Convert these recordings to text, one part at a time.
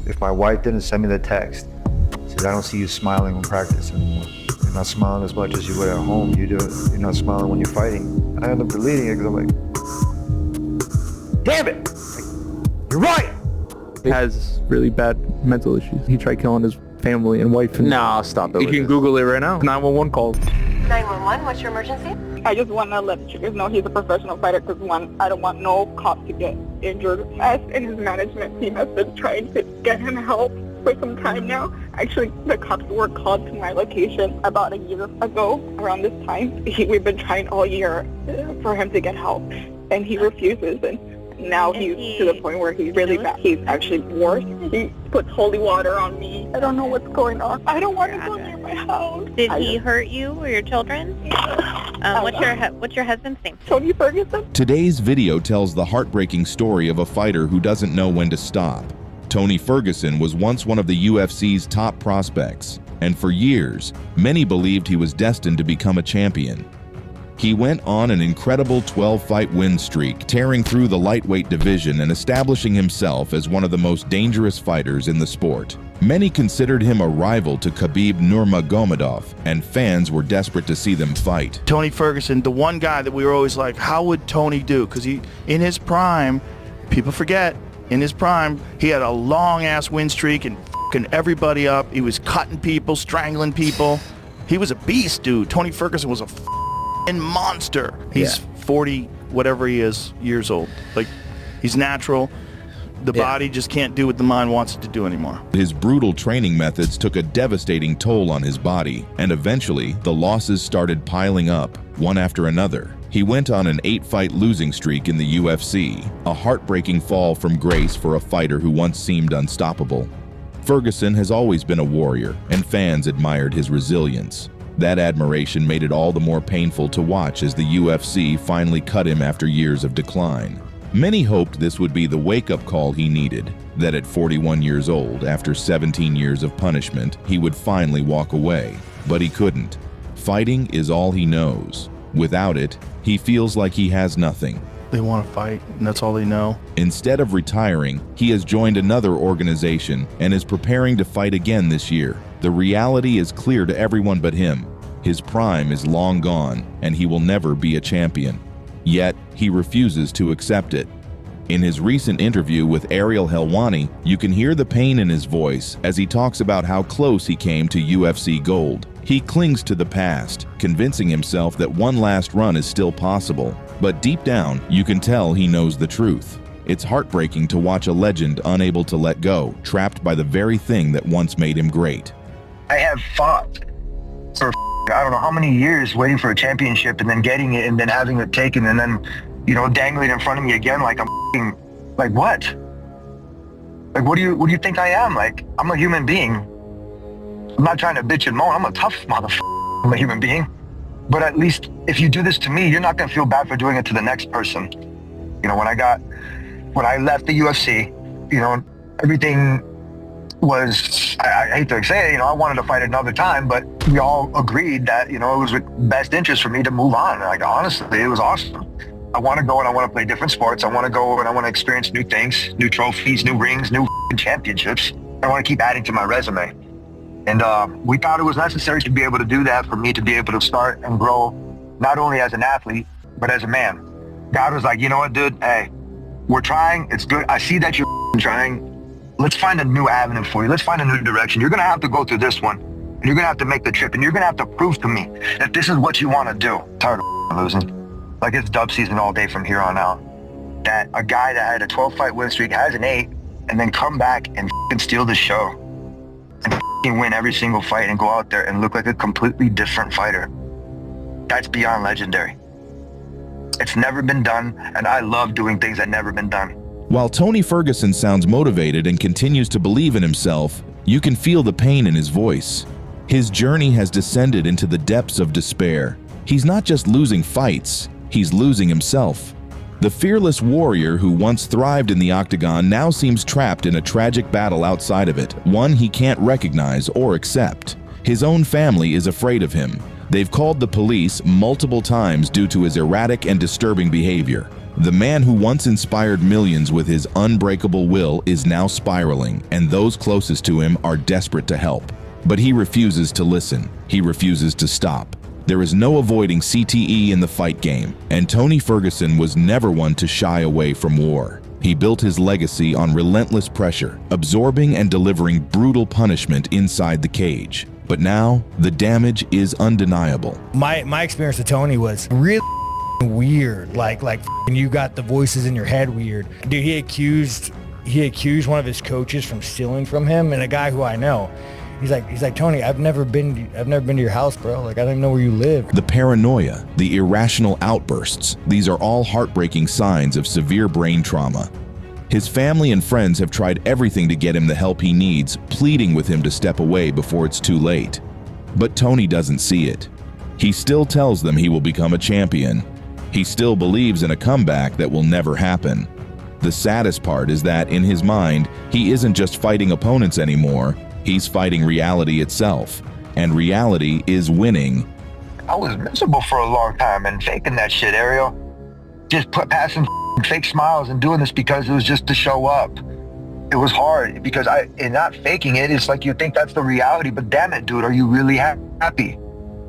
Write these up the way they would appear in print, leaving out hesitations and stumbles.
if my wife didn't send me the text, says, I don't see you smiling when practice anymore. You're not smiling as much as you would at home. You're not smiling when you're fighting. I end up deleting it because I'm like, damn it! Like, you're right! He has really bad mental issues. He tried killing his family and wife. And no, stop it. You can Google it right now. 911 calls. 911, what's your emergency? I just want to let Chickers know he's a professional fighter because, one, I don't want no cop to get injured. Us and his management team has been trying to get him help for some time now. Actually, the cops were called to my location about a year ago around this time. We've been trying all year for him to get help, and he refuses. And now he's to the point where he's really bad. He's actually worse. He puts holy water on me. I don't know what's going on. I don't want to go near my house. Did he hurt you or your children? What's your husband's name? Tony Ferguson. Today's video tells the heartbreaking story of a fighter who doesn't know when to stop. Tony Ferguson was once one of the UFC's top prospects, and for years, many believed he was destined to become a champion. He went on an incredible 12-fight win streak, tearing through the lightweight division and establishing himself as one of the most dangerous fighters in the sport. Many considered him a rival to Khabib Nurmagomedov, and fans were desperate to see them fight. Tony Ferguson, the one guy that we were always like, how would Tony do? Because he, in his prime, people forget, in his prime, he had a long-ass win streak and f***ing everybody up. He was cutting people, strangling people. He was a beast, dude. Tony Ferguson was a monster. He's 40 whatever he is years old. Like, he's natural. The body just can't do what the mind wants it to do anymore. His brutal training methods took a devastating toll on his body, and eventually the losses started piling up, one after another. He went on an 8-fight losing streak in the UFC, a heartbreaking fall from grace for a fighter who once seemed unstoppable. Ferguson has always been a warrior, and fans admired his resilience. That admiration made it all the more painful to watch as the UFC finally cut him after years of decline. Many hoped this would be the wake-up call he needed, that at 41 years old, after 17 years of punishment, he would finally walk away. But he couldn't. Fighting is all he knows. Without it, he feels like he has nothing. They want to fight, and that's all they know. Instead of retiring, he has joined another organization and is preparing to fight again this year. The reality is clear to everyone but him. His prime is long gone, and he will never be a champion. Yet, he refuses to accept it. In his recent interview with Ariel Helwani, you can hear the pain in his voice as he talks about how close he came to UFC gold. He clings to the past, convincing himself that one last run is still possible. But deep down, you can tell he knows the truth. It's heartbreaking to watch a legend unable to let go, trapped by the very thing that once made him great. I have fought for I don't know how many years waiting for a championship and then getting it and then having it taken and then, dangling in front of me again like I'm like what? Like what do you think I am? Like, I'm a human being. I'm not trying to bitch and moan. I'm a tough motherfucker. I'm a human being. But at least if you do this to me, you're not gonna feel bad for doing it to the next person. When I left the UFC, everything was, I hate to say it, I wanted to fight another time, but we all agreed that, it was with best interest for me to move on. Like, honestly, it was awesome. I want to go and I want to play different sports. I want to go and I want to experience new things, new trophies, new rings, new championships. I want to keep adding to my resume. And we thought it was necessary to be able to do that for me to be able to start and grow, not only as an athlete, but as a man. God was like, you know what, dude? Hey, we're trying. It's good. I see that you're trying. Let's find a new avenue for you. Let's find a new direction. You're going to have to go through this one. And you're going to have to make the trip. And you're going to have to prove to me that this is what you want to do. I'm tired of losing. Like, it's dub season all day from here on out. That a guy that had a 12-fight win streak has an 8 and then come back and steal the show. And win every single fight and go out there and look like a completely different fighter. That's beyond legendary. It's never been done. And I love doing things that never been done. While Tony Ferguson sounds motivated and continues to believe in himself, you can feel the pain in his voice. His journey has descended into the depths of despair. He's not just losing fights, he's losing himself. The fearless warrior who once thrived in the octagon now seems trapped in a tragic battle outside of it, one he can't recognize or accept. His own family is afraid of him. They've called the police multiple times due to his erratic and disturbing behavior. The man who once inspired millions with his unbreakable will is now spiraling, and those closest to him are desperate to help. But he refuses to listen. He refuses to stop. There is no avoiding CTE in the fight game, and Tony Ferguson was never one to shy away from war. He built his legacy on relentless pressure, absorbing and delivering brutal punishment inside the cage. But now, the damage is undeniable. My experience with Tony was really weird. Like you got the voices in your head weird. Dude, he accused one of his coaches from stealing from him, and a guy who I know. He's like, Tony, I've never been to your house, bro. Like, I don't even know where you live. The paranoia, the irrational outbursts, these are all heartbreaking signs of severe brain trauma. His family and friends have tried everything to get him the help he needs, pleading with him to step away before it's too late. But Tony doesn't see it. He still tells them he will become a champion. He still believes in a comeback that will never happen. The saddest part is that, in his mind, he isn't just fighting opponents anymore. He's fighting reality itself, and reality is winning. I was miserable for a long time and faking that shit, Ariel. Just passing fake smiles and doing this because it was just to show up. It was hard because in not faking it, it's like you think that's the reality, but damn it, dude, are you really happy?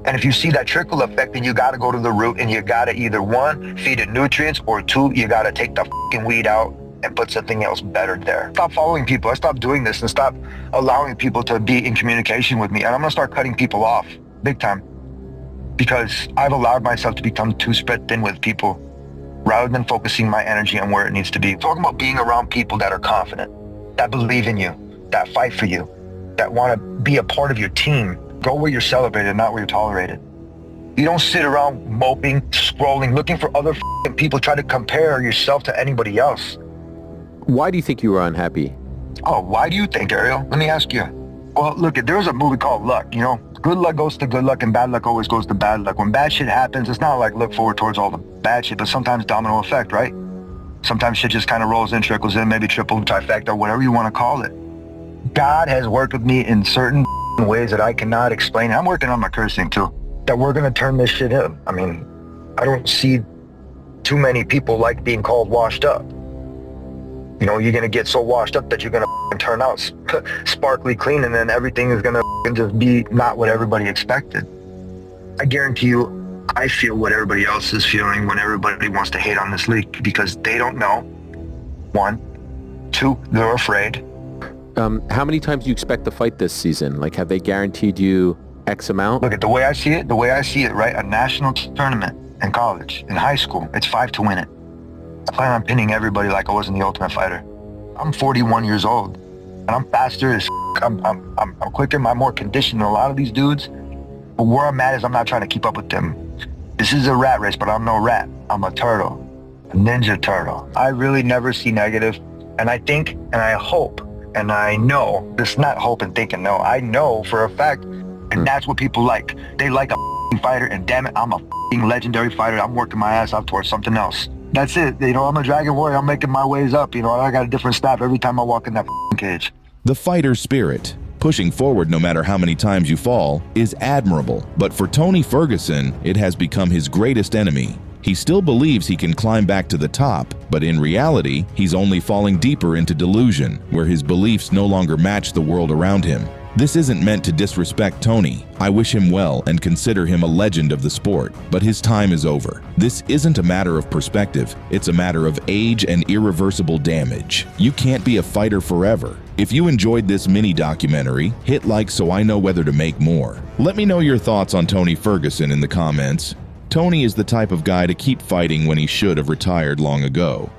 And if you see that trickle effect, then you gotta go to the root and you gotta either one, feed it nutrients, or two, you gotta take the fucking weed out and put something else better there. Stop following people. I stopped doing this and stop allowing people to be in communication with me. And I'm gonna start cutting people off big time because I've allowed myself to become too spread thin with people rather than focusing my energy on where it needs to be. Talking about being around people that are confident, that believe in you, that fight for you, that want to be a part of your team. Go where you're celebrated, not where you're tolerated. You don't sit around moping, scrolling, looking for other people, try to compare yourself to anybody else. Why do you think you were unhappy? Oh, why do you think, Ariel? Let me ask you. Well, look, there was a movie called Luck, you know? Good luck goes to good luck and bad luck always goes to bad luck. When bad shit happens, it's not like look forward towards all the bad shit, but sometimes domino effect, right? Sometimes shit just kind of rolls in, trickles in, maybe triple, trifecta, whatever you want to call it. God has worked with me in certain ways that I cannot explain. I'm working on my cursing too. That we're going to turn this shit in. I mean, I don't see too many people like being called washed up. You know, you're going to get so washed up that you're going to turn out sparkly clean, and then everything is going to just be not what everybody expected. I guarantee you, I feel what everybody else is feeling when everybody wants to hate on this league because they don't know. One. Two, they're afraid. How many times do you expect to fight this season? Like, have they guaranteed you X amount? Look, at the way I see it, right? A national tournament in college, in high school, it's 5 to win it. I plan on pinning everybody like I was in the Ultimate Fighter. I'm 41 years old, and I'm faster as I'm quicker, I'm more conditioned than a lot of these dudes. But where I'm at is I'm not trying to keep up with them. This is a rat race, but I'm no rat. I'm a turtle, a ninja turtle. I really never see negative, and I think, and I hope, and I know, this is not hope and thinking, no, I know for a fact, and that's what people like. They like a fighter, and damn it, I'm a legendary fighter. I'm working my ass off towards something else. That's it. You know, I'm a dragon warrior. I'm making my ways up. You know, I got a different snap every time I walk in that cage. The fighter's spirit, pushing forward no matter how many times you fall, is admirable. But for Tony Ferguson, it has become his greatest enemy. He still believes he can climb back to the top, but in reality, he's only falling deeper into delusion, where his beliefs no longer match the world around him. This isn't meant to disrespect Tony. I wish him well and consider him a legend of the sport, but his time is over. This isn't a matter of perspective, it's a matter of age and irreversible damage. You can't be a fighter forever. If you enjoyed this mini documentary, hit like so I know whether to make more. Let me know your thoughts on Tony Ferguson in the comments. Tony is the type of guy to keep fighting when he should have retired long ago.